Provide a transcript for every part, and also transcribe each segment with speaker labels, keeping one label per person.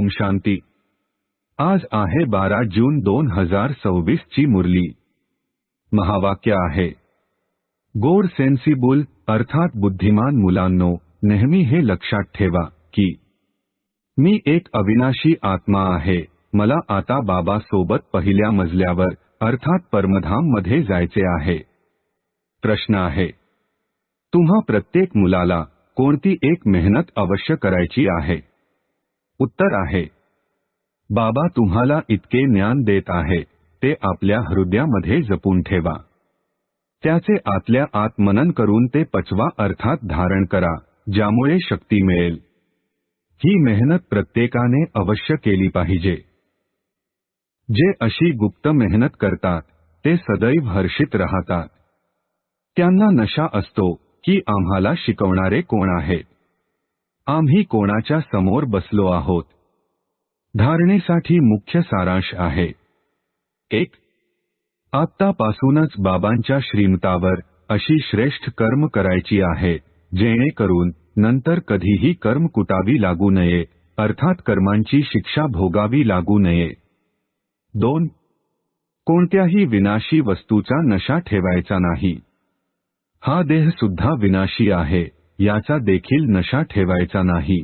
Speaker 1: शांती। आज आहे 12 जून 2026 ची मुरली। महावाक्य आहे, गोड सेन्सिबल अर्थात बुद्धिमान मुलांनो, नेहमी हे लक्षात ठेवा की मी एक अविनाशी आत्मा आहे। मला आता बाबा सोबत पहिल्या मजल्यावर अर्थात परमधाम मध्ये जायचे आहे। प्रश्न आहे, तुम्हा प्रत्येक मुलाला कोणती एक मेहनत अवश्य करायची आहे? उत्तर आहे, बाबा तुम्हाला इतके ज्ञान देत आहे ते आपल्या हृदयामध्ये जपून ठेवा। त्याचे आतल्या आत मनन करून ते पचवा अर्थात धारण करा, ज्यामुळे शक्ती मिळेल। ही मेहनत प्रत्येकाने अवश्य केली पाहिजे। जे अशी गुप्त मेहनत करतात ते सदैव हर्षित राहतात। त्यांना नशा असतो की आम्हाला शिकवणारे कोण आहेत, आम्ही कोणाच्या समोर बसलो आहोत। धारणेसाठी मुख्य सारांश आहे, 1. आत्तापासूनच बाबांच्या श्रीमतावर अशी श्रेष्ठ कर्म करायची आहे जेणेकरून नंतर कधीही कर्म कुटावी लागू नये, अर्थात कर्मांची शिक्षा भोगावी लागू नये। 2. कोणत्याही विनाशी वस्तूचा नशा ठेवायचा नाही। हा देह सुद्धा विनाशी आहे, याचा देखील नशा ठेवायचा नाही।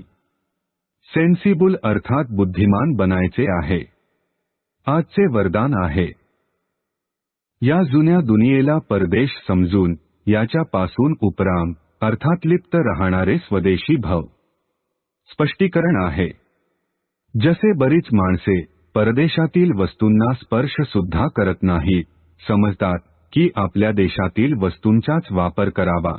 Speaker 1: सेन्सिबल अर्थात बुद्धिमान बनायचे आहे। आजचे वरदान आहे, या जुन्या दुनियेला परदेश समजून याच्यापासून उपराम अर्थात लिप्त राहणारे स्वदेशी भव। स्पष्टीकरण आहे, जसे बरीच माणसे परदेशातील वस्तूंना स्पर्श सुद्धा करत नाहीत, समजतात की आपल्या देशातील वस्तूंचाच वापर करावा,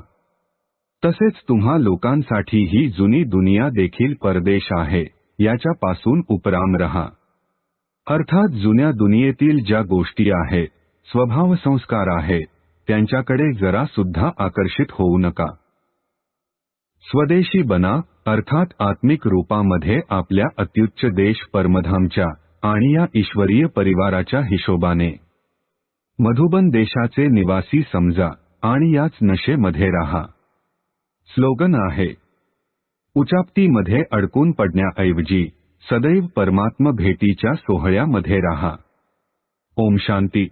Speaker 1: तसेच तुम्हा लोकांसाठी ही जुनी दुनिया देखील परदेश आहे, याच्यापासून उपराम रहा। अर्थात जुन्या दुनियेतील ज्या गोष्टी आहेत, स्वभाव संस्कार आहेत, त्यांच्याकडे जरा सुद्धा आकर्षित होऊ नका। स्वदेशी बना अर्थात आत्मिक रूपामध्ये आपल्या अत्युच्च देश परमधामच्या आणि या ईश्वरीय परिवाराच्या हिशोबाने मधुबन देशाचे निवासी समजा आणि याच नशेमध्ये राहा। स्लोगन आहे, उचापतीमध्ये अडकून पडण्याऐवजी सदैव परमात्म भेटीच्या सोहळ्यामध्ये राहा। ओम शांती।